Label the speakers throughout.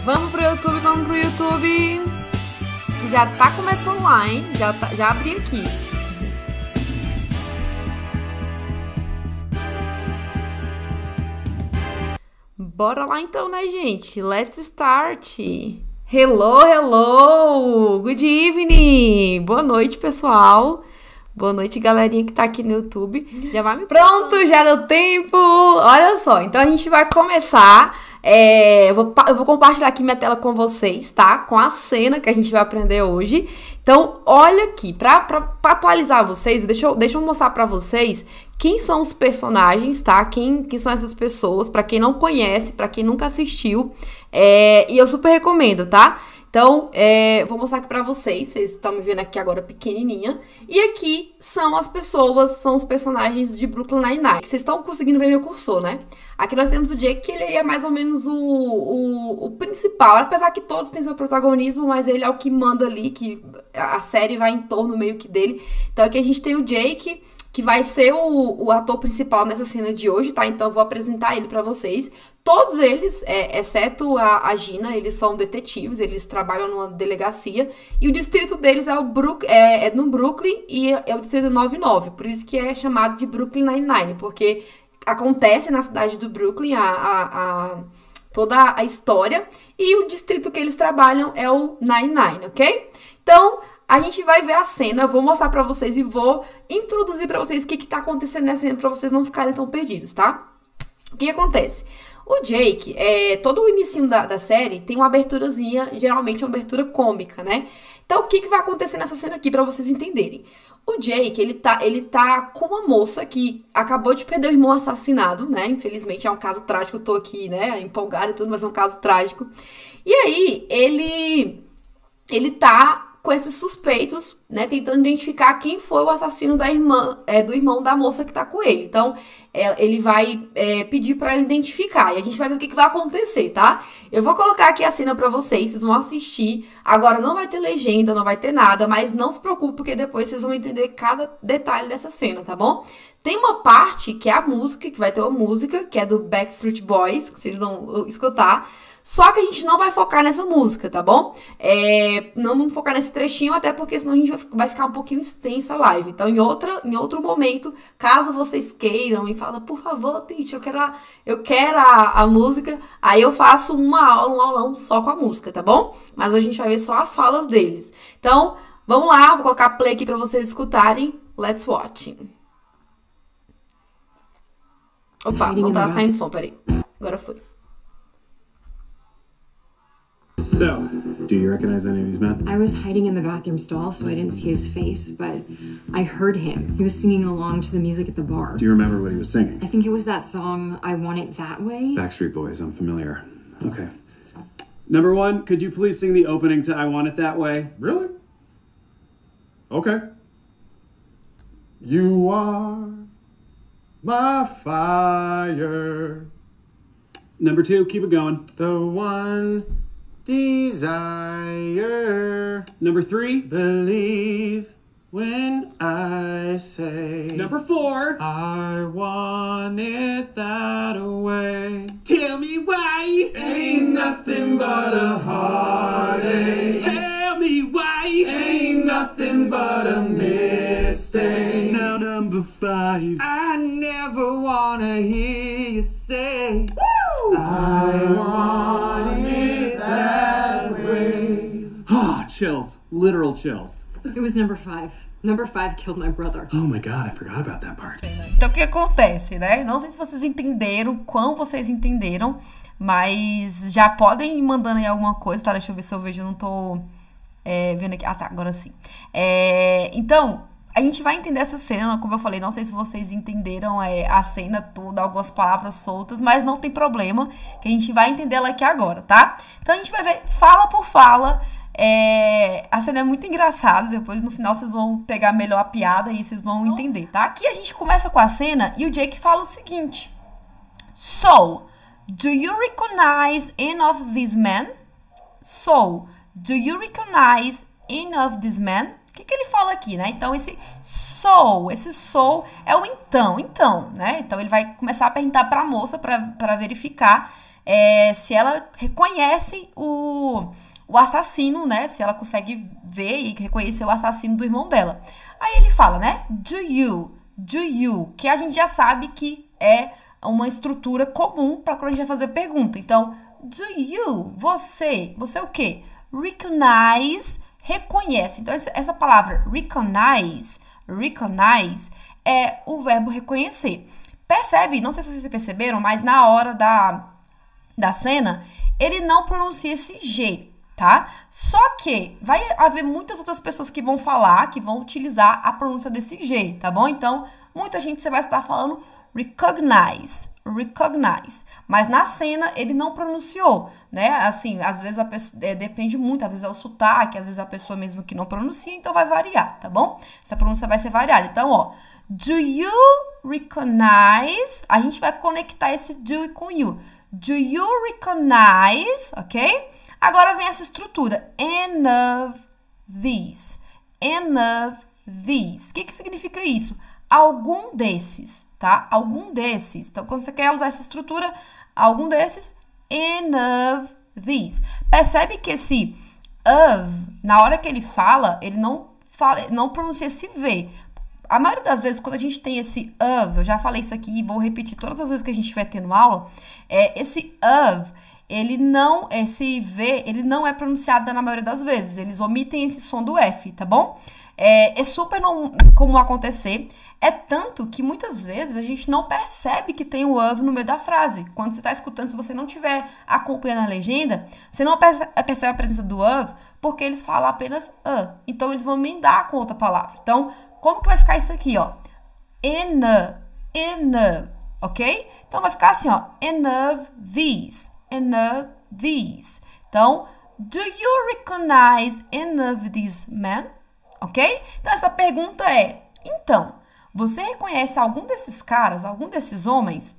Speaker 1: Vamos pro YouTube, vamos pro YouTube. Já tá começando lá, hein? Já abri aqui. Bora lá então, né, gente? Let's start! Hello, hello! Good evening! Boa noite, pessoal! Boa noite, galerinha que tá aqui no YouTube. Já vai me... Pronto, já deu tempo! Olha só, então a gente vai começar. Eu vou compartilhar aqui minha tela com vocês, tá? Com a cena que a gente vai aprender hoje. Então, olha aqui, pra atualizar vocês, deixa eu mostrar pra vocês quem são os personagens, tá? Quem são essas pessoas, pra quem não conhece, pra quem nunca assistiu. E eu super recomendo, tá? Então, vou mostrar aqui pra vocês estão me vendo aqui agora pequenininha. E aqui são as pessoas, são os personagens de Brooklyn Nine-Nine. Vocês estão conseguindo ver meu cursor, né? Aqui nós temos o Jake, que ele é mais ou menos o principal. Apesar que todos têm seu protagonismo, mas ele é o que manda ali, que a série vai em torno meio que dele. Então aqui a gente tem o Jake, que vai ser o ator principal nessa cena de hoje, tá? Então eu vou apresentar ele pra vocês. Todos eles, exceto a Gina, eles são detetives, eles trabalham numa delegacia. E o distrito deles é no Brooklyn e é o distrito 99. Por isso que é chamado de Brooklyn Nine-Nine, porque acontece na cidade do Brooklyn toda a história. E o distrito que eles trabalham é o Nine-Nine, ok? Então, a gente vai ver a cena, vou mostrar pra vocês e vou introduzir pra vocês o que tá acontecendo nessa cena pra vocês não ficarem tão perdidos, tá? O que acontece? O Jake, todo o inicinho da série tem uma aberturazinha, geralmente uma abertura cômica, né? Então, o que vai acontecer nessa cena aqui pra vocês entenderem? O Jake, ele tá com uma moça que acabou de perder o irmão assassinado, né? Infelizmente, é um caso trágico, eu tô aqui, né, empolgada e tudo, mas é um caso trágico. E aí, ele tá com esses suspeitos, né, tentando identificar quem foi o assassino do irmão da moça que tá com ele. Então, ele vai pedir pra ele identificar, e a gente vai ver o que vai acontecer, tá? Eu vou colocar aqui a cena pra vocês vão assistir. Agora não vai ter legenda, não vai ter nada, mas não se preocupe, porque depois vocês vão entender cada detalhe dessa cena, tá bom? Tem uma parte que é a música, que vai ter uma música, que é do Backstreet Boys, que vocês vão escutar. Só que a gente não vai focar nessa música, tá bom? Não vamos focar nesse trechinho, até porque senão a gente vai ficar um pouquinho extensa a live. Então, em outro momento, caso vocês queiram e falem, por favor, teacher, eu quero a música, aí eu faço um aulão só com a música, tá bom? Mas hoje a gente vai ver só as falas deles. Então, vamos lá, vou colocar play aqui pra vocês escutarem. Let's watch. Opa, não tá saindo som, peraí. Agora foi.
Speaker 2: So, do you recognize any of these men?
Speaker 3: I was hiding in the bathroom stall, so I didn't see his face, but I heard him. He was singing along to the music at the bar.
Speaker 2: Do you remember what he was singing?
Speaker 3: I think it was that song, I Want It That Way.
Speaker 2: Backstreet Boys, I'm familiar. Okay. Number one, could you please sing the opening to I Want It That Way?
Speaker 4: Really? Okay. You are my fire.
Speaker 2: Number two, keep it going.
Speaker 4: The one desire.
Speaker 2: Number three,
Speaker 4: Believe when I say.
Speaker 2: number four,
Speaker 4: I want it that way.
Speaker 2: tell me why.
Speaker 4: Ain't nothing but a heartache.
Speaker 2: Tell me why.
Speaker 4: Ain't nothing but a mistake.
Speaker 2: Now number five,
Speaker 5: I never wanna hear you say
Speaker 4: I want it that way.
Speaker 2: ah, chills, literal chills.
Speaker 3: It was number 5. Number 5 killed my brother.
Speaker 2: Oh my God, I forgot about that part.
Speaker 1: Então, o que acontece, né? Não sei se vocês entenderam, quão vocês entenderam, mas já podem ir mandando aí alguma coisa, tá? Deixa eu ver se eu vejo, eu não tô vendo aqui. Ah, tá, agora sim. Então, a gente vai entender essa cena, como eu falei, não sei se vocês entenderam a cena toda, algumas palavras soltas, mas não tem problema, que a gente vai entender ela aqui agora, tá? Então, a gente vai ver fala por fala. A cena é muito engraçada, depois no final vocês vão pegar melhor a piada e vocês vão entender, tá? Aqui a gente começa com a cena e o Jake fala o seguinte: So, do you recognize any of these men? So, do you recognize any of these men? O que ele fala aqui, né? Então, esse so é o então, né? Então, ele vai começar a perguntar pra moça pra verificar se ela reconhece o assassino, né? Se ela consegue ver e reconhecer o assassino do irmão dela. Aí ele fala, né? Do you, que a gente já sabe que é uma estrutura comum para quando a gente vai fazer pergunta. Então, do you, você o quê? Recognize, reconhece. Então, essa palavra recognize é o verbo reconhecer. Percebe? Não sei se vocês perceberam, mas na hora da cena, ele não pronuncia esse G, tá? Só que vai haver muitas outras pessoas que vão falar, que vão utilizar a pronúncia desse G, tá bom? Então, muita gente você vai estar falando recognize. Mas na cena ele não pronunciou, né? Assim, às vezes a pessoa depende muito, às vezes é o sotaque, às vezes a pessoa mesmo que não pronuncia, então vai variar, tá bom? Essa pronúncia vai ser variada. Então, ó, do you recognize? A gente vai conectar esse do com you. Do you recognize? Ok? Agora vem essa estrutura. Any of these. O que significa isso? Algum desses, tá? Algum desses. Então, quando você quer usar essa estrutura, algum desses, any of these. Percebe que esse of, na hora que ele fala, ele não pronuncia esse V. A maioria das vezes, quando a gente tem esse of, eu já falei isso aqui e vou repetir todas as vezes que a gente estiver tendo aula, esse of, esse V, ele não é pronunciado na maioria das vezes. Eles omitem esse som do F, tá bom? É super comum acontecer. É tanto que muitas vezes a gente não percebe que tem o of no meio da frase. Quando você está escutando, se você não estiver acompanhando a legenda, você não percebe a presença do of porque eles falam apenas a. Então, eles vão emendar com outra palavra. Então, como que vai ficar isso aqui, ó? In, ok? Então, vai ficar assim, ó. In of these. Então, do you recognize any of these men? Ok? Então, essa pergunta então, você reconhece algum desses caras, algum desses homens?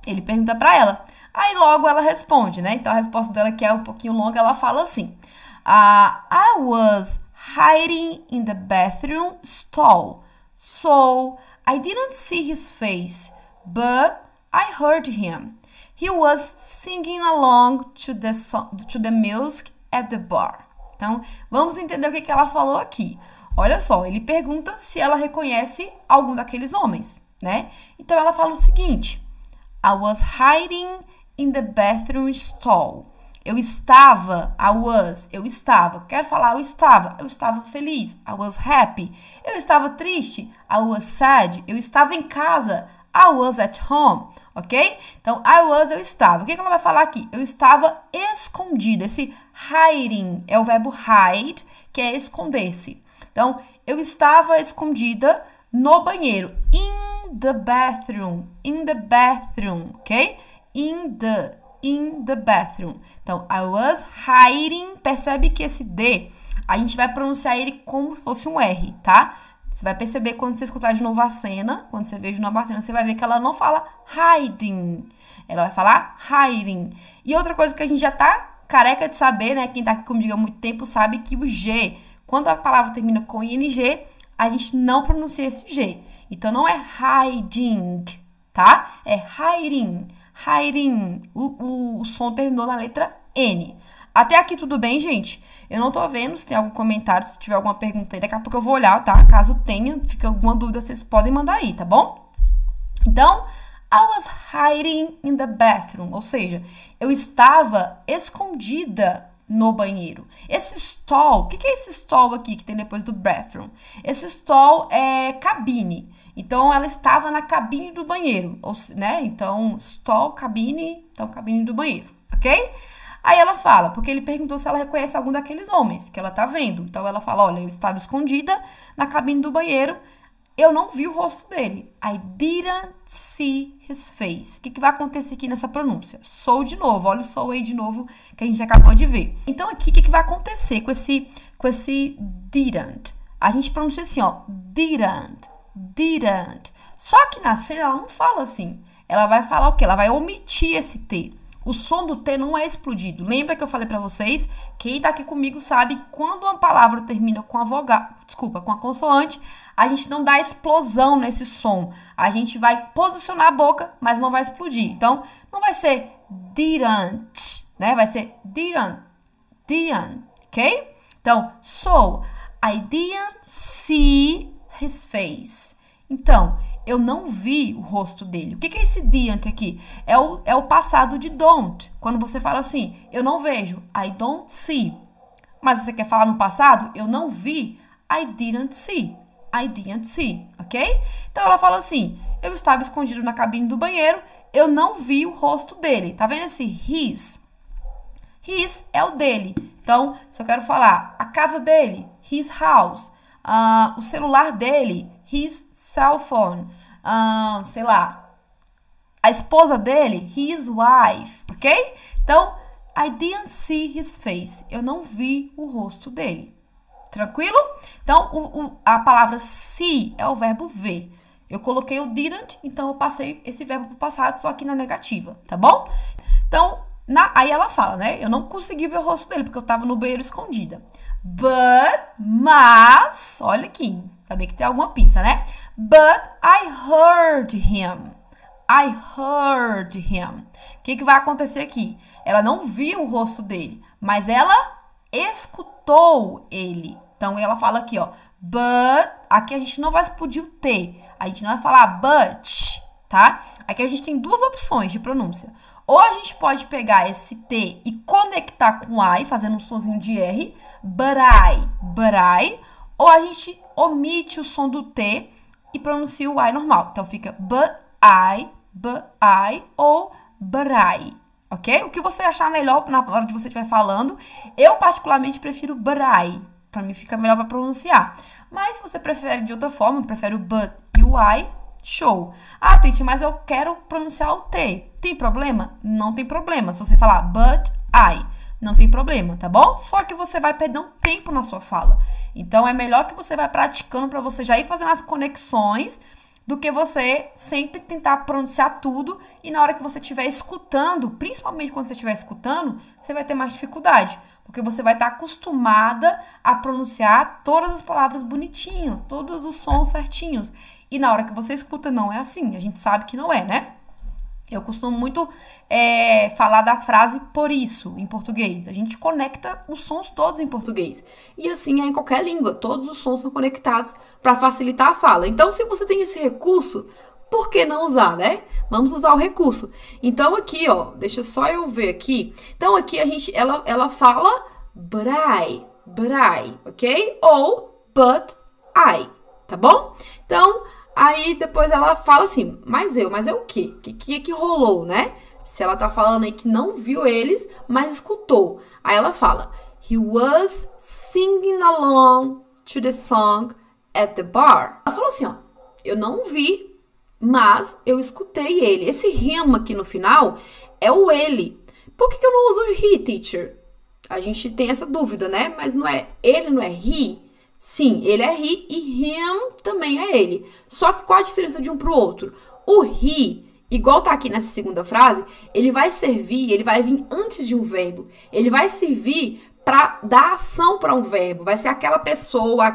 Speaker 1: Ele pergunta pra ela. Aí, logo, ela responde, né? Então, a resposta dela, que é um pouquinho longa, ela fala assim. I was hiding in the bathroom stall, so I didn't see his face, but I heard him. He was singing along to the music at the bar. Então, vamos entender o que ela falou aqui. Olha só, ele pergunta se ela reconhece algum daqueles homens, né? Então, ela fala o seguinte. I was hiding in the bathroom stall. Eu estava feliz. I was happy. Eu estava triste. I was sad. Eu estava em casa. I was at home, ok? Então, eu estava. O que ela vai falar aqui? Eu estava escondida. Esse hiding é o verbo hide, que é esconder-se. Então, eu estava escondida no banheiro. In the bathroom, ok? In the bathroom. Então, I was hiding. Percebe que esse D, a gente vai pronunciar ele como se fosse um R, tá? Você vai perceber quando você escutar de novo a cena, quando você vê de novo a cena, você vai ver que ela não fala hiding. Ela vai falar hiding. E outra coisa que a gente já tá careca de saber, né? Quem tá aqui comigo há muito tempo sabe que o G, quando a palavra termina com ING, a gente não pronuncia esse G. Então, não é hiding, tá? É hiding. O som terminou na letra N. Até aqui tudo bem, gente? Eu não tô vendo se tem algum comentário, se tiver alguma pergunta aí. Daqui a pouco eu vou olhar, tá? Caso tenha, fica alguma dúvida, vocês podem mandar aí, tá bom? Então, I was hiding in the bathroom. Ou seja, eu estava escondida no banheiro. Esse stall, o que é esse stall aqui que tem depois do bathroom? Esse stall é cabine. Então, ela estava na cabine do banheiro, né? Então, stall, cabine, então cabine do banheiro, ok? Aí ela fala, porque ele perguntou se ela reconhece algum daqueles homens que ela tá vendo. Então, ela fala, olha, eu estava escondida na cabine do banheiro, eu não vi o rosto dele. I didn't see his face. O que vai acontecer aqui nessa pronúncia? Sou de novo, olha o sou aí de novo que a gente acabou de ver. Então, aqui, o que vai acontecer com esse didn't? A gente pronuncia assim, ó, didn't. Só que na cena ela não fala assim. Ela vai falar o quê? Ela vai omitir esse T. O som do T não é explodido. Lembra que eu falei pra vocês? Quem tá aqui comigo sabe que quando uma palavra termina com a vogal, desculpa, com a consoante, a gente não dá explosão nesse som. A gente vai posicionar a boca, mas não vai explodir. Então, não vai ser didn't, né? Vai ser didn't, ok? Então, so, I didn't see his face. Então, eu não vi o rosto dele. O que é esse didn't aqui? É o passado de don't. Quando você fala assim, eu não vejo, I don't see. Mas você quer falar no passado, eu não vi, I didn't see. I didn't see, ok? Então, ela fala assim, eu estava escondido na cabine do banheiro, eu não vi o rosto dele. Tá vendo esse his? His é o dele. Então, se eu quero falar a casa dele, his house. O celular dele, his cell phone. Sei lá, a esposa dele, his wife, ok? Então, I didn't see his face. Eu não vi o rosto dele. Tranquilo? Então, a palavra see é o verbo ver. Eu coloquei o didn't, então eu passei esse verbo para o passado, só que na negativa, tá bom? Então, aí ela fala, né? Eu não consegui ver o rosto dele, porque eu tava no banheiro escondida. Mas, olha aqui, também que tem alguma pista, né? But I heard him. I heard him. O que vai acontecer aqui? Ela não viu o rosto dele, mas ela escutou ele. Então, ela fala aqui, ó. But, aqui a gente não vai explodir o T. A gente não vai falar but, tá? Aqui a gente tem duas opções de pronúncia. Ou a gente pode pegar esse T e conectar com I, fazendo um sonzinho de R, but I. Ou a gente omite o som do T e pronuncia o I normal. Então, fica but I, ou but I, ok? O que você achar melhor na hora de você estiver falando. Eu, particularmente, prefiro but I. Pra mim, fica melhor para pronunciar. Mas, se você prefere de outra forma, prefere o but e o I, show. Ah, Titi, mas eu quero pronunciar o T. Tem problema? Não tem problema. Se você falar but I, não tem problema, tá bom? Só que você vai perder um tempo na sua fala. Então, é melhor que você vai praticando para você já ir fazendo as conexões do que você sempre tentar pronunciar tudo e na hora que você estiver escutando, principalmente quando você estiver escutando, você vai ter mais dificuldade. Porque você vai estar acostumada a pronunciar todas as palavras bonitinho, todos os sons certinhos. E na hora que você escuta, não é assim. A gente sabe que não é, né? Eu costumo muito falar da frase por isso, em português. A gente conecta os sons todos em português. E assim é em qualquer língua. Todos os sons são conectados para facilitar a fala. Então, se você tem esse recurso, por que não usar, né? Vamos usar o recurso. Então, aqui, ó, deixa só eu ver aqui. Então, aqui ela fala but I, ok? Ou but I, tá bom? Então, aí depois ela fala assim, mas é o quê? O que rolou, né? Se ela tá falando aí que não viu eles, mas escutou. Aí ela fala, he was singing along to the song at the bar. Ela falou assim, ó, eu não vi, mas eu escutei ele. Esse him aqui no final é o ele. Por que eu não uso he, teacher? A gente tem essa dúvida, né? Mas não é ele, não é he? Sim, ele é he e him também é ele. Só que qual a diferença de um pro outro? O he, igual tá aqui nessa segunda frase, ele vai vir antes de um verbo. Ele vai servir para dar ação para um verbo. Vai ser aquela pessoa,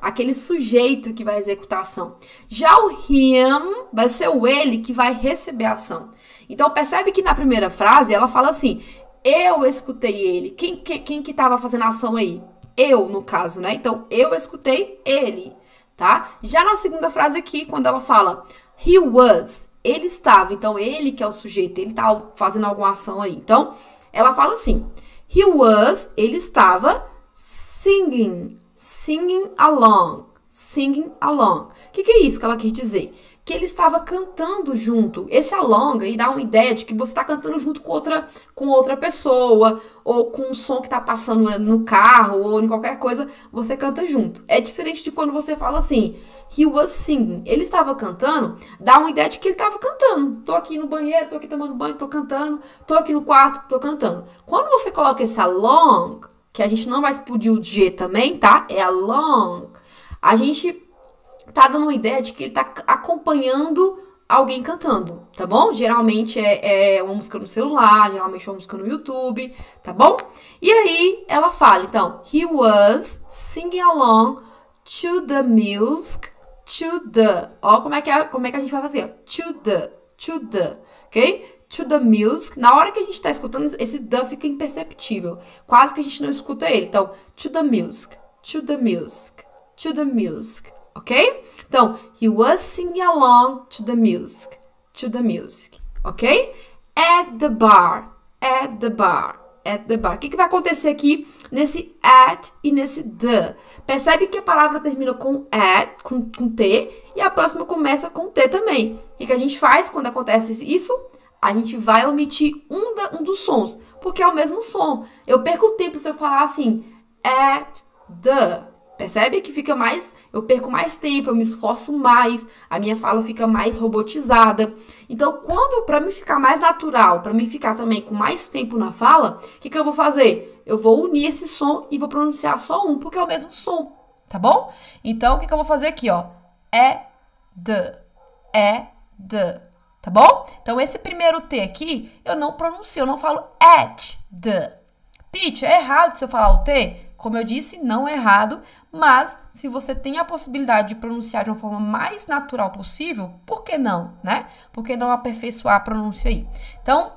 Speaker 1: aquele sujeito que vai executar a ação. Já o him vai ser o ele que vai receber a ação. Então, percebe que na primeira frase ela fala assim, eu escutei ele. Quem que tava fazendo a ação aí? Eu, no caso, né? Então, eu escutei ele, tá? Já na segunda frase aqui, quando ela fala he was, ele estava. Então, ele que é o sujeito, ele tá fazendo alguma ação aí. Então, ela fala assim, he was, ele estava singing along. O que é isso que ela quer dizer? Que ele estava cantando junto. Esse along aí dá uma ideia de que você está cantando junto com outra pessoa, ou com um som que está passando no carro, ou em qualquer coisa, você canta junto. É diferente de quando você fala assim, he was singing. Ele estava cantando, dá uma ideia de que ele estava cantando. Tô aqui no banheiro, tô aqui tomando banho, tô cantando. Tô aqui no quarto, tô cantando. Quando você coloca esse along, que a gente não vai explodir o G também, tá? É along. A gente tá dando uma ideia de que ele tá acompanhando alguém cantando, tá bom? Geralmente é uma música no celular, geralmente é uma música no YouTube, tá bom? E aí ela fala, então, he was singing along to the music, to the. Ó, como é que a gente vai fazer? To the, ok? To the music. Na hora que a gente tá escutando, esse the fica imperceptível. Quase que a gente não escuta ele. Então, to the music, to the music, to the music, ok? Então, he was singing along to the music, ok? At the bar, at the bar, at the bar. O que vai acontecer aqui nesse at e nesse the? Percebe que a palavra termina com at, com T, e a próxima começa com T também. O que a gente faz quando acontece isso? A gente vai omitir um dos sons, porque é o mesmo som. Eu perco tempo se eu falar assim, at the. Percebe que fica mais, eu perco mais tempo, eu me esforço mais, a minha fala fica mais robotizada. Então, para mim ficar mais natural, para mim ficar também com mais tempo na fala, o que eu vou fazer? Eu vou unir esse som e vou pronunciar só um, porque é o mesmo som, tá bom? Então, o que eu vou fazer aqui, ó? The, tá bom? Então, esse primeiro T aqui, eu não pronuncio, eu não falo at the. Teacher, é errado se eu falar o T? Como eu disse, não é errado, mas se você tem a possibilidade de pronunciar de uma forma mais natural possível, por que não, né? Por que não aperfeiçoar a pronúncia aí? Então,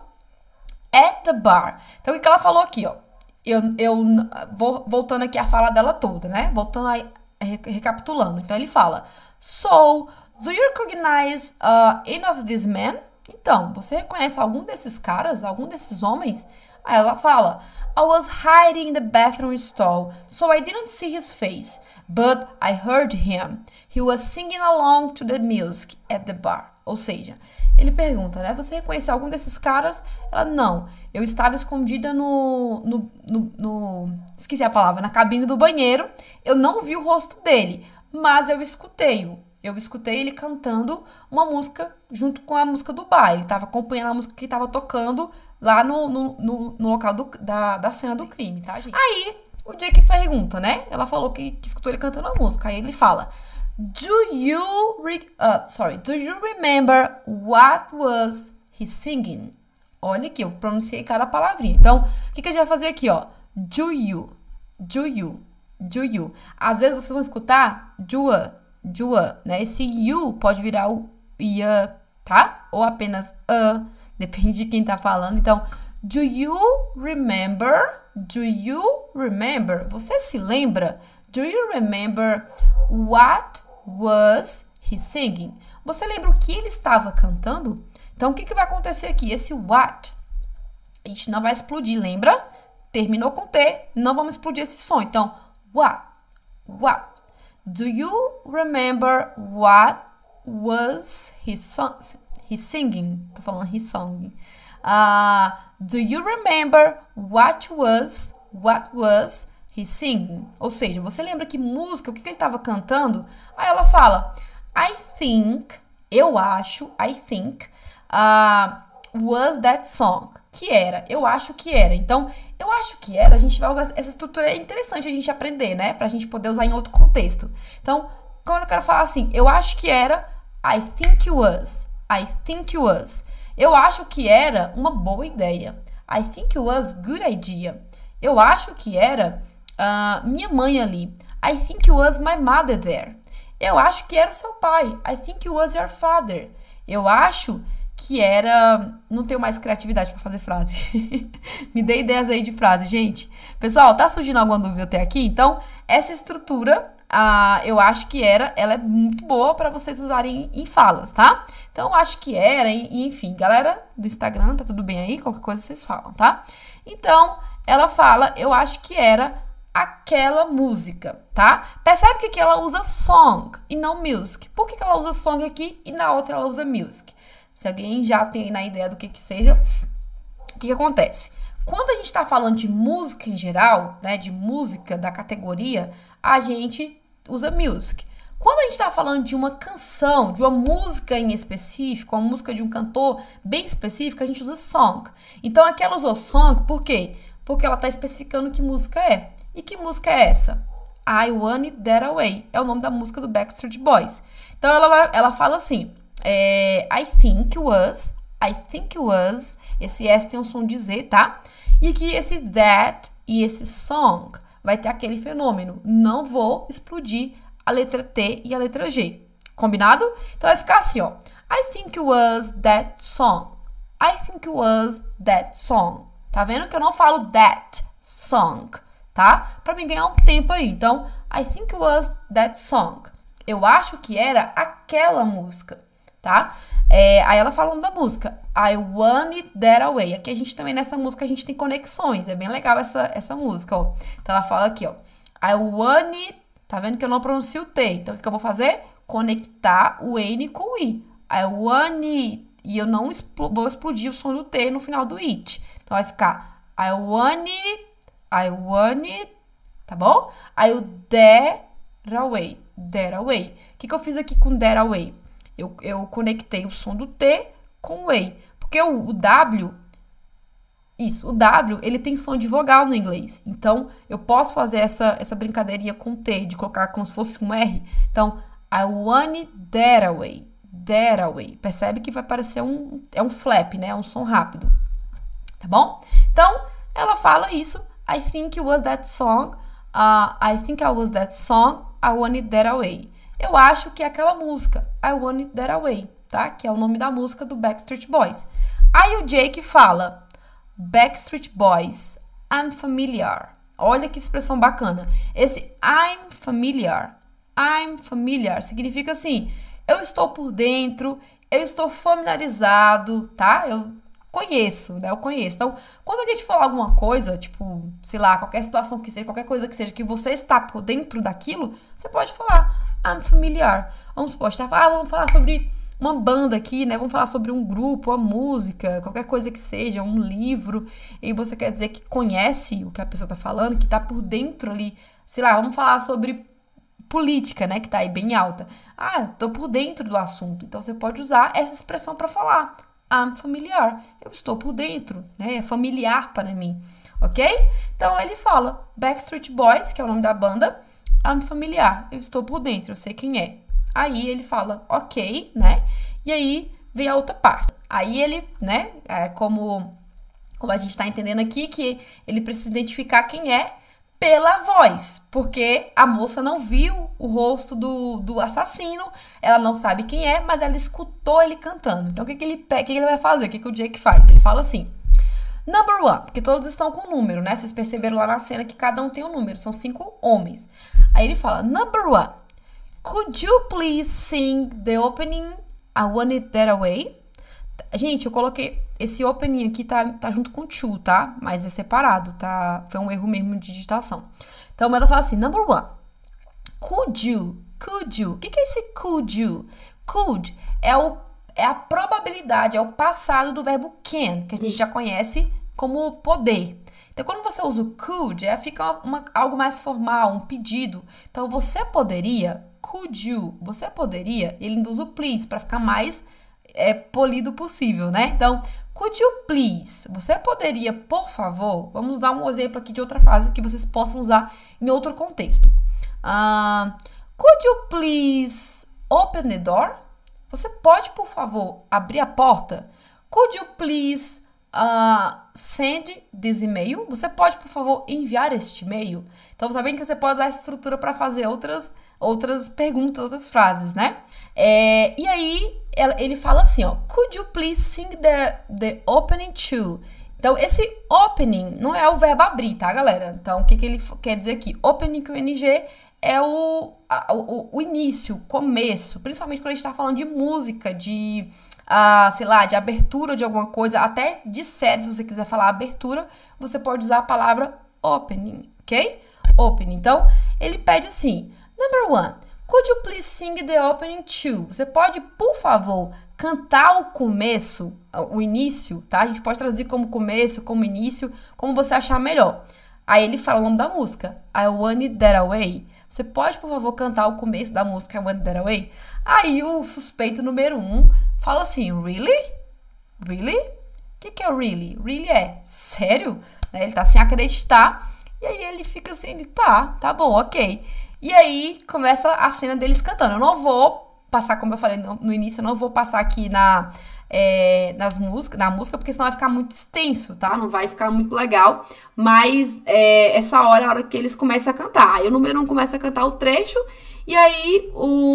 Speaker 1: at the bar. Então, o que ela falou aqui, ó? Eu vou voltando aqui a fala dela toda, né? Voltando aí, recapitulando. Então, ele fala, so, do you recognize any of these men? Então, você reconhece algum desses caras, algum desses homens? Aí ela fala, I was hiding in the bathroom stall, so I didn't see his face, but I heard him. He was singing along to the music at the bar. Ou seja, ele pergunta, né? Você reconhece algum desses caras? Ela, não. Eu estava escondida esqueci a palavra, na cabine do banheiro. Eu não vi o rosto dele, mas eu escutei-o. Eu escutei ele cantando uma música junto com a música do bar. Ele estava acompanhando a música que estava tocando lá no local da cena do crime, tá, gente? Aí, o Jake pergunta, né? Ela falou que escutou ele cantando a música. Aí ele fala, do you remember what was he singing? Olha aqui, eu pronunciei cada palavrinha. Então, o que a gente vai fazer aqui, ó? Do you. Às vezes vocês vão escutar jua, né? Esse you pode virar o ia, tá? Ou apenas depende de quem tá falando. Então, do you remember? Você se lembra? Do you remember what was he singing? Você lembra o que ele estava cantando? Então, o que vai acontecer aqui? Esse what, a gente não vai explodir, lembra? Terminou com T, não vamos explodir esse som. Então, what? Do you remember what was he singing? Tô falando his song. Do you remember what was he singing? Ou seja, você lembra que música, o que ele estava cantando? Aí ela fala, I think, eu acho, was that song. Que era, eu acho que era. Então, eu acho que era, a gente vai usar essa estrutura, é interessante a gente aprender, né? Pra gente poder usar em outro contexto. Então, quando eu quero falar assim, eu acho que era, I think it was. Eu acho que era uma boa ideia. I think it was good idea. Eu acho que era minha mãe ali. I think it was my mother there. Eu acho que era o seu pai. I think it was your father. Eu acho que era... Não tenho mais criatividade para fazer frase. Me dê ideias aí de frase, gente. Pessoal, tá surgindo alguma dúvida até aqui? Então, essa estrutura, eu acho que era, ela é muito boa para vocês usarem em falas, tá? Então, eu acho que era, enfim. Galera do Instagram, tá tudo bem aí? Qualquer coisa vocês falam, tá? Então, ela fala, eu acho que era aquela música, tá? Percebe que aqui ela usa song e não music. Por que ela usa song aqui e na outra ela usa music? Se alguém já tem na ideia do que seja, o que acontece? Quando a gente está falando de música em geral, né, de música da categoria, a gente usa music. Quando a gente está falando de uma canção, de uma música em específico, uma música de um cantor bem específico, a gente usa song. Então aqui ela usou song, por quê? Porque ela está especificando que música é. E que música é essa? I Want It That Way. É o nome da música do Backstreet Boys. Então ela fala assim, I think was, esse S tem um som de Z, tá? E aqui esse that e esse song vai ter aquele fenômeno. Não vou explodir a letra T e a letra G. Combinado? Então vai ficar assim, ó. I think it was that song. I think it was that song. Tá vendo que eu não falo that song, tá? Pra mim ganhar um tempo aí. Então, I think it was that song. Eu acho que era aquela música, tá? Aí ela falando da música. I want it that away. Aqui a gente também, nessa música, a gente tem conexões. É bem legal essa música, ó. Então ela fala aqui, ó. I want it. Tá vendo que eu não pronuncio o T. Então o que eu vou fazer? Conectar o N com o I. I want it. E eu não vou explodir o som do T no final do it. Então vai ficar I want it, tá bom? Aí o that away. O que eu fiz aqui com that away? Eu conectei o som do T com o A. Porque o W, o W, ele tem som de vogal no inglês. Então, eu posso fazer essa brincadeirinha com o T, de colocar como se fosse um R. Então, I want it that away. Percebe que vai parecer um flap, né? É um som rápido. Tá bom? Então, ela fala isso. I think it was that song. I think I was that song. I want it that away. Eu acho que é aquela música. I want it that away. Tá? Que é o nome da música do Backstreet Boys. Aí o Jake fala Backstreet Boys, I'm familiar. Olha que expressão bacana. Esse I'm familiar significa assim, eu estou por dentro, eu estou familiarizado, tá? Eu conheço, né? Eu conheço. Então, quando a gente falar alguma coisa, tipo, sei lá, qualquer situação que seja, qualquer coisa que seja, que você está por dentro daquilo, você pode falar I'm familiar. Vamos falar sobre uma banda aqui, né? Vamos falar sobre um grupo, uma música, qualquer coisa que seja, um livro, e você quer dizer que conhece o que a pessoa tá falando, que tá por dentro ali. Sei lá, vamos falar sobre política, né? Que tá aí bem alta. Eu tô por dentro do assunto. Então, você pode usar essa expressão para falar. I'm familiar. Eu estou por dentro, né? É familiar para mim, ok? Então, ele fala Backstreet Boys, que é o nome da banda. I'm familiar. Eu estou por dentro, eu sei quem é. Aí ele fala, ok, né? E aí vem a outra parte. Aí ele, né? Como a gente tá entendendo aqui, que ele precisa identificar quem é pela voz. Porque a moça não viu o rosto do assassino, ela não sabe quem é, mas ela escutou ele cantando. Então, o que ele vai fazer? O que o Jake faz? Ele fala assim, number one, porque todos estão com número, né? Vocês perceberam lá na cena que cada um tem um número, são 5 homens. Aí ele fala, number one, could you please sing the opening I Want It That Away? Gente, eu coloquei esse opening aqui, tá junto com to, tá? Mas é separado, tá? Foi um erro mesmo de digitação. Então, ela fala assim, number one, could you? O que é esse could you? Could é a probabilidade, é o passado do verbo can, que a gente já conhece como poder. Então, quando você usa o could, fica algo mais formal, um pedido. Então, você poderia, could you, você poderia, ele induz o please para ficar mais polido possível, né? Então, could you please, você poderia, por favor, vamos dar um exemplo aqui de outra frase que vocês possam usar em outro contexto. Could you please open the door? Você pode, por favor, abrir a porta? Could you please send this email? Você pode, por favor, enviar este e-mail? Então, tá bem que você pode usar essa estrutura para fazer outras perguntas, outras frases, né? E aí, ele fala assim, ó, could you please sing the opening to? Então, esse opening não é o verbo abrir, tá, galera? Então, o que ele quer dizer aqui? Opening com NG é o início, o começo, principalmente quando a gente tá falando de música, de sei lá, de abertura de alguma coisa, até de série, se você quiser falar abertura, você pode usar a palavra opening, ok? Opening. Então, ele pede assim, number one, could you please sing the opening to? Você pode, por favor, cantar o começo, o início, tá? A gente pode traduzir como começo, como início, como você achar melhor. Aí ele fala o nome da música, I Want It That Away. Você pode, por favor, cantar o começo da música I Want It That Away? Aí o suspeito número 1 fala assim, really? Really? O que é o really? Really é sério? Ele tá sem acreditar. E aí ele fica assim, tá bom, ok. E aí começa a cena deles cantando. Eu não vou passar, como eu falei no início, eu não vou passar aqui na música, porque senão vai ficar muito extenso, tá? Não vai ficar muito legal. Mas essa hora é a hora que eles começam a cantar. Aí o número 1 começa a cantar o trecho, e aí,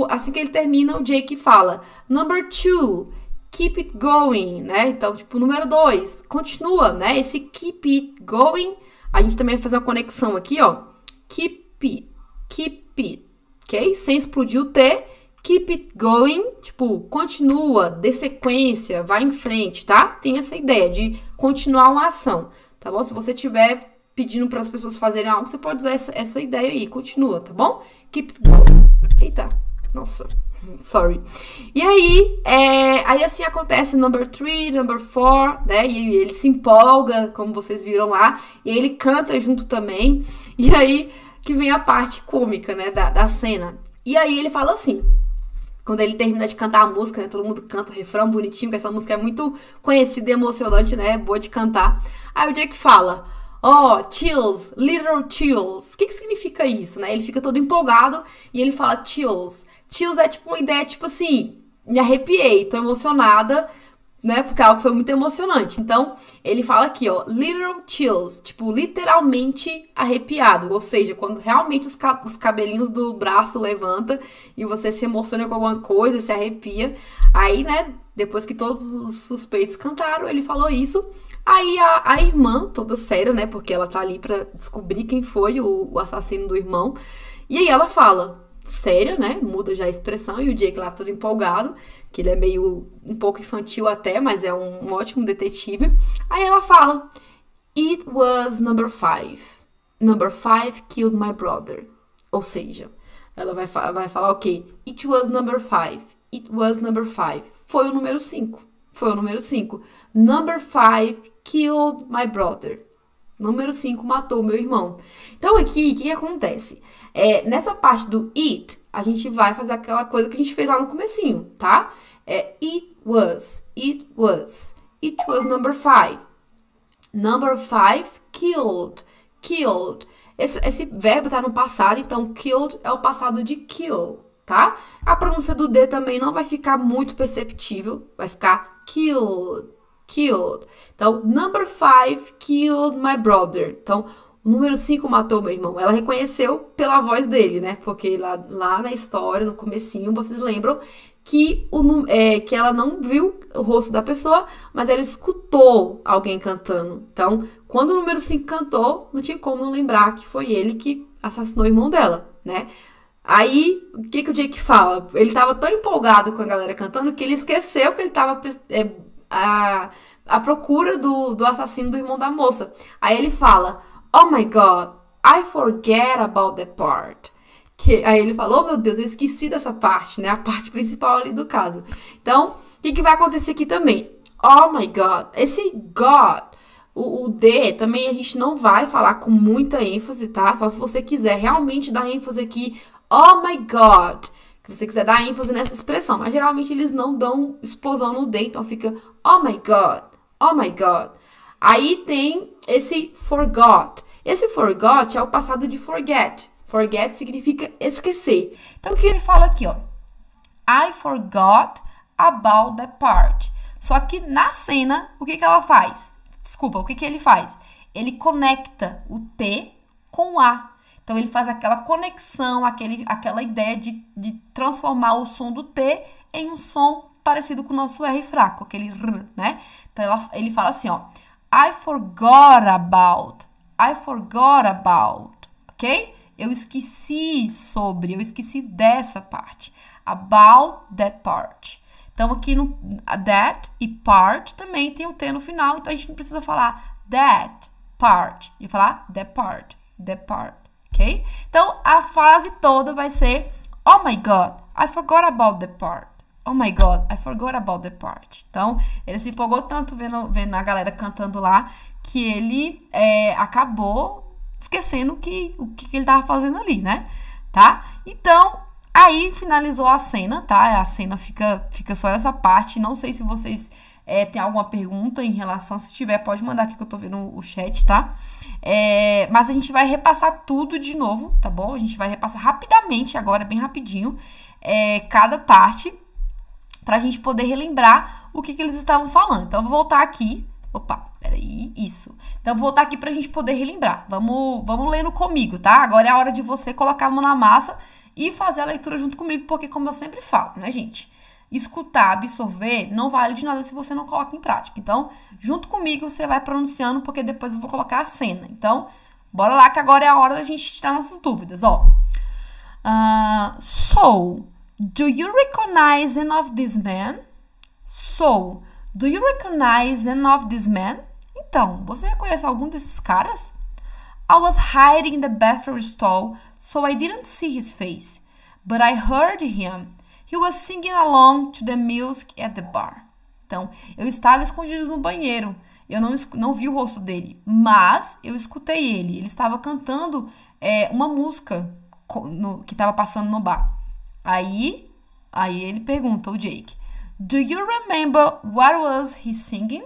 Speaker 1: assim que ele termina, o Jake fala, number 2, keep it going, né? Então, tipo, número 2, continua, né? Esse keep it going, a gente também vai fazer uma conexão aqui, ó. Keep it, ok? Sem explodir o T. Keep it going, tipo, continua, dê sequência, vai em frente, tá? Tem essa ideia de continuar uma ação, tá bom? Se você tiver pedindo para as pessoas fazerem algo, você pode usar essa ideia aí, continua, tá bom? Keep it going. Eita, nossa, sorry. E aí assim acontece number 3, number 4, né? E ele se empolga, como vocês viram lá, e ele canta junto também. E aí que vem a parte cômica, né, da cena. E aí ele fala assim, quando ele termina de cantar a música, né, todo mundo canta o refrão bonitinho, que essa música é muito conhecida e emocionante, né, boa de cantar. Aí o Jake fala, oh, chills, little chills. O que significa isso, né? Ele fica todo empolgado e ele fala chills. Chills é tipo uma ideia, tipo assim, me arrepiei, tô emocionada, né, porque algo foi muito emocionante. Então, ele fala aqui, ó, little chills, tipo, literalmente arrepiado, ou seja, quando realmente os cabelinhos do braço levanta e você se emociona com alguma coisa, se arrepia. Aí, né, depois que todos os suspeitos cantaram, ele falou isso. Aí a irmã, toda séria, né, porque ela tá ali pra descobrir quem foi o assassino do irmão, e aí ela fala, séria, né, muda já a expressão, e o Jake lá todo empolgado, que ele é meio um pouco infantil até, mas é um ótimo detetive. Aí ela fala, it was number 5. Number 5 killed my brother. Ou seja, ela vai falar, ok, it was number 5. It was number 5. Foi o número 5. Foi o número 5. Number 5 killed my brother. Número 5 matou meu irmão. Então aqui, o que acontece? Nessa parte do it, a gente vai fazer aquela coisa que a gente fez lá no comecinho, tá? It was number 5. Number 5 killed. Esse verbo tá no passado, então killed é o passado de kill, tá? A pronúncia do D também não vai ficar muito perceptível, vai ficar killed. Então, number 5 killed my brother. Então, o número 5 matou meu irmão. Ela reconheceu pela voz dele, né? Porque lá na história, no comecinho, vocês lembram que ela não viu o rosto da pessoa, mas ela escutou alguém cantando. Então, quando o número 5 cantou, não tinha como não lembrar que foi ele que assassinou o irmão dela, né? Aí, o que o Jake fala? Ele tava tão empolgado com a galera cantando que ele esqueceu que ele tava à procura do assassino do irmão da moça. Aí ele fala, oh my God, I forget about that part. Aí ele falou, oh meu Deus, eu esqueci dessa parte, né? A parte principal ali do caso. Então, o que vai acontecer aqui também? Oh my God. Esse God, o D, também a gente não vai falar com muita ênfase, tá? Só se você quiser realmente dar ênfase aqui, oh my God. Se você quiser dar ênfase nessa expressão. Mas geralmente eles não dão explosão no D, então fica oh my God, oh my God. Aí tem esse forgot. Esse forgot é o passado de forget. Forget significa esquecer. Então, o que ele fala aqui, ó? I forgot about that part. Só que na cena, o que ela faz? Desculpa, o que ele faz? Ele conecta o T com o A. Então, ele faz aquela conexão, aquela ideia de transformar o som do T em um som parecido com o nosso R fraco, aquele R, né? Então, ele fala assim, ó. I forgot about, ok? Eu esqueci dessa parte. About that part. Então, aqui no that e part também tem o T no final. Então, a gente não precisa falar that part. A gente vai falar that part. Ok? Então, a frase toda vai ser oh my God, I forgot about that part. Oh my God, I forgot about that part. Então, ele se empolgou tanto vendo a galera cantando lá que ele acabou esquecendo o que ele tava fazendo ali, né? Tá? Então, aí finalizou a cena, tá? A cena fica só nessa parte. Não sei se vocês têm alguma pergunta em relação. Se tiver, pode mandar aqui que eu tô vendo o chat, tá? Mas a gente vai repassar tudo de novo, tá bom? A gente vai repassar rapidamente agora, bem rapidinho. cada parte pra gente poder relembrar o que eles estavam falando. Então, eu vou voltar aqui. Opa, peraí, isso. Então, eu vou voltar aqui pra gente poder relembrar. Vamos lendo comigo, tá? Agora é a hora de você colocar a mão na massa e fazer a leitura junto comigo, porque como eu sempre falo, né, gente? Escutar, absorver, não vale de nada se você não coloca em prática. Então, junto comigo, você vai pronunciando, porque depois eu vou colocar a cena. Então, bora lá, que agora é a hora da gente tirar nossas dúvidas, ó. So, do you recognize any of these men? So, do you recognize any of these men? Então, você reconhece algum desses caras? I was hiding in the bathroom stall, so I didn't see his face. But I heard him. He was singing along to the music at the bar. Então, eu estava escondido no banheiro. Eu não vi o rosto dele, mas eu escutei ele. Ele estava cantando uma música que estava passando no bar. Aí ele pergunta, o Jake, do you remember what was he singing?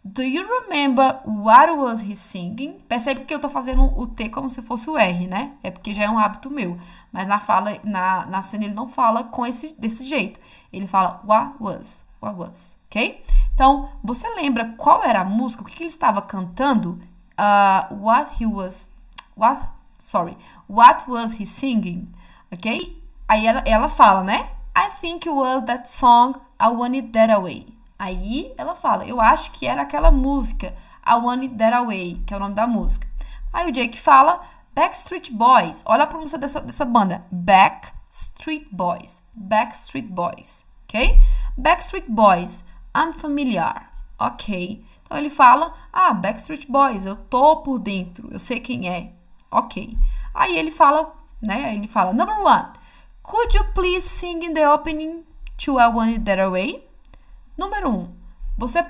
Speaker 1: Do you remember what was he singing? Percebe que eu tô fazendo o T como se fosse o R, né? É porque já é um hábito meu. Mas na cena ele não fala desse jeito. Ele fala what was, ok? Então, você lembra qual era a música? O que ele estava cantando? What was he singing? Ok? Aí ela fala, né? I think it was that song I Want It That Away. Aí ela fala, eu acho que era aquela música, I Want It That Away, que é o nome da música. Aí o Jake fala, Backstreet Boys. Olha a pronúncia dessa banda. Backstreet Boys, ok? Backstreet Boys, I'm familiar, ok? Então ele fala, Backstreet Boys, eu tô por dentro, eu sei quem é, ok? Aí ele fala, né? Ele fala, number one, could you please sing in the opening to I Want It That Away? Número 1, você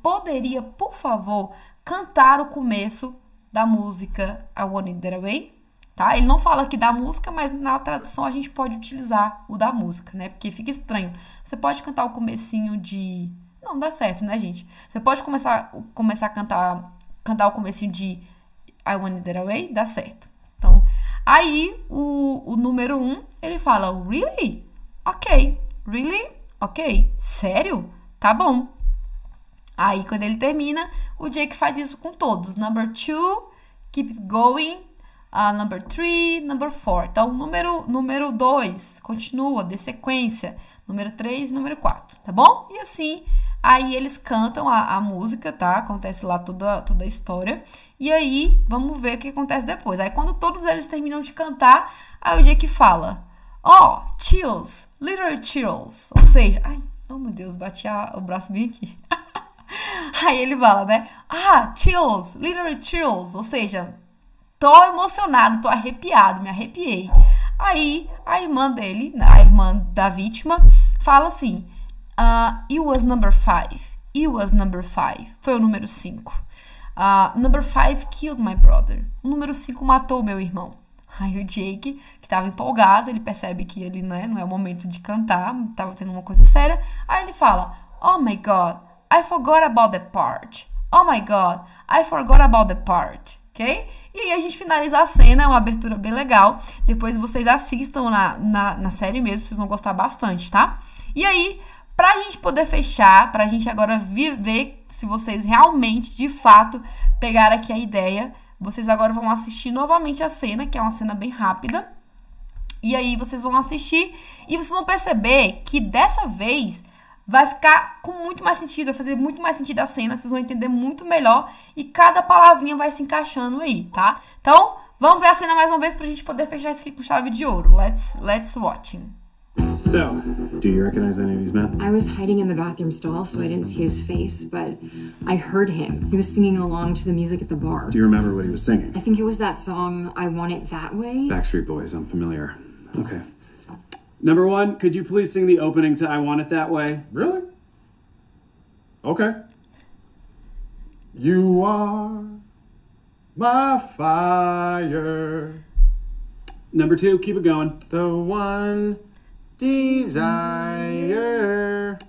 Speaker 1: poderia, por favor, cantar o começo da música I Want It That Way, tá? Ele não fala aqui da música, mas na tradução a gente pode utilizar o da música, né? Porque fica estranho. Você pode cantar o comecinho de... Não dá certo, né, gente? Você pode começar a cantar o comecinho de I Want It That Way, dá certo. Então, aí o número 1, ele fala, really? Ok, really? Ok, sério? Tá bom. Aí, quando ele termina, o Jake faz isso com todos. Number 2, keep it going. Number 3, number 4. Então, número 2, continua, dê sequência. Número 3, número 4, tá bom? E assim, aí eles cantam a música, tá? Acontece lá toda a história. E aí, vamos ver o que acontece depois. Aí, quando todos eles terminam de cantar, aí o Jake fala... Oh, chills, literal chills. Ou seja, oh meu Deus, bati o braço bem aqui. Aí ele fala, né? Chills, literal chills. Ou seja, tô emocionado, tô arrepiado, me arrepiei. Aí a irmã dele, a irmã da vítima, fala assim: It was number 5. It was number 5. Foi o número 5. Number 5 killed my brother. O número 5 matou meu irmão. Aí o Jake, que tava empolgado, ele percebe que ele, né, não é o momento de cantar, tava tendo uma coisa séria. Aí ele fala, oh my God, I forgot about the part. Oh my God, I forgot about the part. Ok? E aí a gente finaliza a cena, é uma abertura bem legal. Depois vocês assistam na série mesmo, vocês vão gostar bastante, tá? E aí, pra gente poder fechar, pra gente agora ver se vocês realmente, de fato, pegaram aqui a ideia... Vocês agora vão assistir novamente a cena, que é uma cena bem rápida. E aí vocês vão assistir e vocês vão perceber que dessa vez vai ficar com muito mais sentido, vai fazer muito mais sentido a cena, vocês vão entender muito melhor e cada palavrinha vai se encaixando aí, tá? Então, vamos ver a cena mais uma vez pra gente poder fechar isso aqui com chave de ouro. Let's watching.
Speaker 2: So, do you recognize any of these men?
Speaker 3: I was hiding in the bathroom stall, so I didn't see his face, but I heard him. He was singing along to the music at the bar.
Speaker 2: Do you remember what he was singing?
Speaker 3: I think it was that song, I Want It That Way.
Speaker 2: Backstreet Boys, I'm familiar. Okay. Number 1, could you please sing the opening to I Want It That Way?
Speaker 4: Really? Okay. You are my fire.
Speaker 2: Number 2, keep it going.
Speaker 4: The one desire.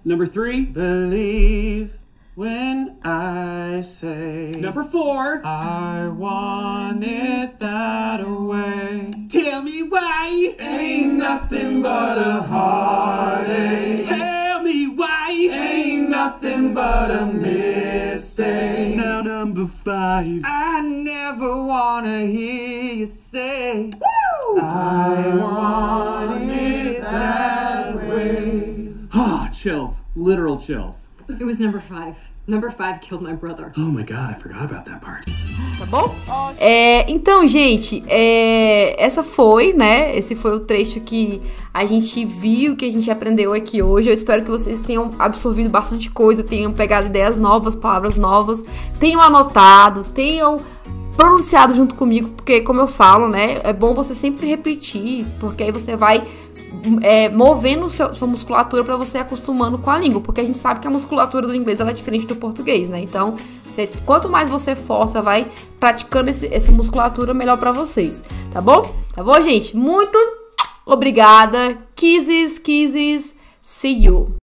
Speaker 2: Number 3,
Speaker 4: Believe
Speaker 5: when I say
Speaker 2: Number 4.
Speaker 5: I want it that way.
Speaker 2: Tell me why.
Speaker 5: Ain't nothing but a heartache.
Speaker 2: Tell me why.
Speaker 5: Ain't nothing but a mistake.
Speaker 2: Now number 5.
Speaker 5: I never wanna hear you say
Speaker 4: I want it that way.
Speaker 2: Ah, chills. Literal chills.
Speaker 3: It was number 5. Number 5 killed my brother.
Speaker 2: Oh my god, I forgot about that part.
Speaker 1: Tá bom? Então, gente, essa foi, né? Esse foi o trecho que a gente viu, que a gente aprendeu aqui hoje. Eu espero que vocês tenham absorvido bastante coisa, tenham pegado ideias novas, palavras novas, tenham anotado, tenham pronunciado junto comigo, porque, como eu falo, né? É bom você sempre repetir, porque aí você vai movendo sua musculatura para você ir acostumando com a língua, porque a gente sabe que a musculatura do inglês ela é diferente do português, né? Então, quanto mais você força, vai praticando essa musculatura, melhor para vocês, tá bom? Tá bom, gente? Muito obrigada. Kisses, kisses. See you.